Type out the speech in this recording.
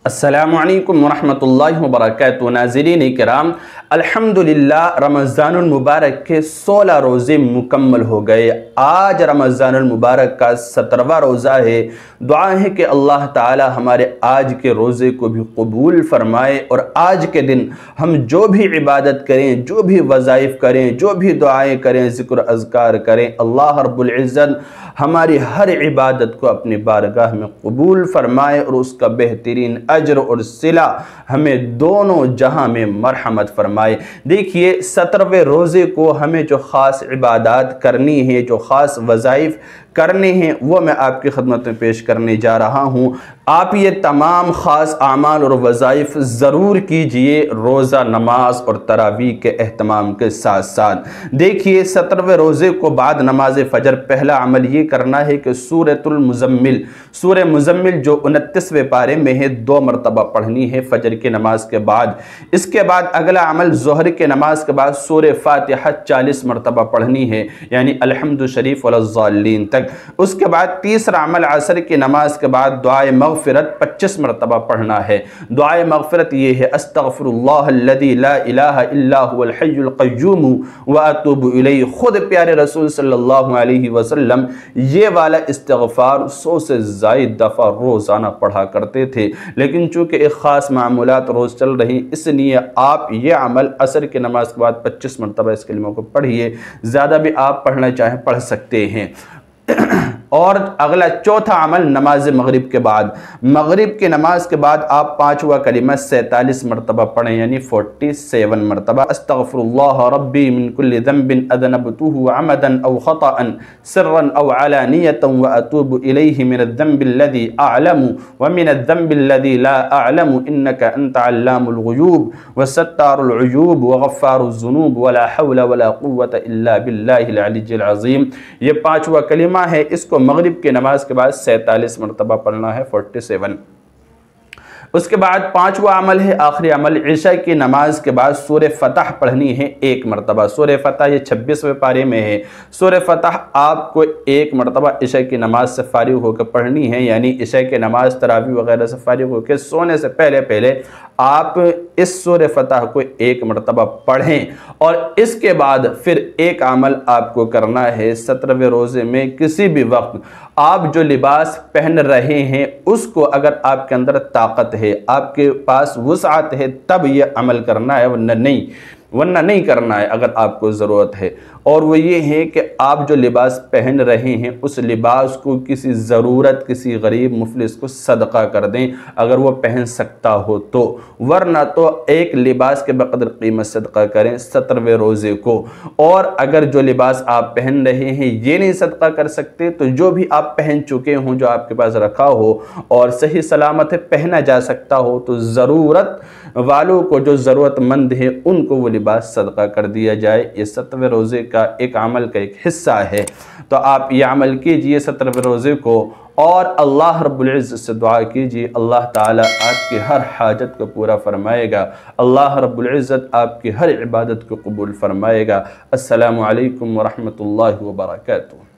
السلام علیکم ورحمۃ اللہ وبرکاتہ۔ ناظرین کرام، الحمدللہ رمضان المبارک کے 16 روزے مکمل ہو گئے۔ آج رمضان المبارک کا 17واں روزہ ہے۔ دعا ہے کہ اللہ تعالی ہمارے آج کے روزے کو بھی قبول فرمائے، اور آج کے دن ہم جو بھی عبادت کریں، جو بھی وظائف کریں، جو بھی دعائیں کریں، ذکر اذکار کریں، اللہ رب العزت ہماری ہر عبادت کو اپنی بارگاہ میں قبول فرمائے، اور اس کا بہترین اجر اور صلہ ہمیں دونوں جہاں میں مرحمت فرمائے۔ دیکھیے 17ویں روزے کو ہمیں جو خاص عبادات کرنی ہیں، جو خاص وظائف کرنے ہیں، وہ میں آپ کی خدمت میں پیش کرنے جا رہا ہوں۔ آپ یہ تمام خاص اعمال اور وظائف ضرور کیجئے روزہ نماز اور تراویح کے اہتمام کے ساتھ ساتھ۔ دیکھیے 17ویں روزے کو بعد نماز فجر پہلا عمل یہ کرنا ہے کہ سورۃ المزمل، سورہ مزمل جو 29ویں پارے میں ہے، 2 مرتبہ پڑھنی ہے فجر کی نماز کے بعد۔ اس کے بعد اگلا عمل ظہر کے نماز کے بعد سورہ فاتحہ 40 مرتبہ پڑھنی ہے، یعنی الحمد شریف ولا الضالین تک۔ اس کے بعد تیسرا عمل عصر کی نماز کے بعد دعائے مغفرت 25 مرتبہ پڑھنا ہے۔ دعائے مغفرت یہ ہے: استغفر اللہ الذی لا الہ الا هو الحی القیوم واتوب الیہ۔ خود پیارے رسول صلی اللہ علیہ وسلم یہ والا استغفار 100 سے زائد دفعہ روزانہ پڑھا کرتے تھے، لیکن چونکہ ایک خاص معمولات روز چل رہی، اس لیے آپ یہ عمل عصر کی نماز کے بعد 25 مرتبہ اس کلمہ کو پڑھیے۔ زیادہ بھی آپ پڑھنا چاہیں پڑھ سکتے ہیں۔ اور اگلا چوتھا عمل نماز مغرب کے بعد، مغرب کی نماز کے بعد آپ 5واں کلمہ 47 مرتبہ پڑھیں، یعنی 47 مرتبہ۔ استغفر اللہ ربی من کل ذنب اذنبته عمدا او خطأ سرا او علانیة واتوب الیہ من الذنب الذي اعلم ومن الذنب الذي لا اعلم انك انت علام الغیوب وستار العیوب وغفار الذنوب ولا حول ولا قوة الا باللہ العلی العظیم۔ یہ 5واں کلمہ ہے، اس کو مغرب کی نماز کے بعد 47 مرتبہ پڑھنا ہے، 47۔ اس کے بعد 5واں عمل ہے، آخری عمل، عشاء کی نماز کے بعد سورہ فتح پڑھنی ہے 1 مرتبہ۔ سورہ فتح یہ 26ویں پارے میں ہے۔ سورہ فتح آپ کو 1 مرتبہ عشاء کی نماز سے فارغ ہو کے پڑھنی ہے، یعنی عشاء کی نماز تراویح وغیرہ سے فارغ ہو کے سونے سے پہلے آپ اس سورہ فتح کو 1 مرتبہ پڑھیں۔ اور اس کے بعد پھر ایک عمل آپ کو کرنا ہے 17ویں روزے میں، کسی بھی وقت آپ جو لباس پہن رہے ہیں اس کو اگر آپ کے اندر طاقت ہے، آپ کے پاس وسعت ہے، تب یہ عمل کرنا ہے، ورنہ نہیں کرنا ہے اگر آپ کو ضرورت ہے۔ اور وہ یہ ہے کہ آپ جو لباس پہن رہے ہیں اس لباس کو کسی ضرورت، کسی غریب مفلس کو صدقہ کر دیں اگر وہ پہن سکتا ہو تو، ورنہ تو ایک لباس کے بقدر قیمت صدقہ کریں 17ویں روزے کو۔ اور اگر جو لباس آپ پہن رہے ہیں یہ نہیں صدقہ کر سکتے تو جو بھی آپ پہن چکے ہوں، جو آپ کے پاس رکھا ہو اور صحیح سلامت ہے، پہنا جا سکتا ہو، تو ضرورت والوں کو، جو ضرورت مند ہے، ان کو وہ لباس صدقہ کر دیا جائے۔ یہ 17ویں روزے کا ایک عمل کا ایک حصہ ہے، تو آپ یہ عمل کیجئے 17ویں روزے کو، اور اللہ رب العزت سے دعا کیجئے، اللہ تعالیٰ آپ کی ہر حاجت کو پورا فرمائے گا، اللہ رب العزت آپ کی ہر عبادت کو قبول فرمائے گا۔ السلام علیکم ورحمۃ اللہ وبرکاتہ۔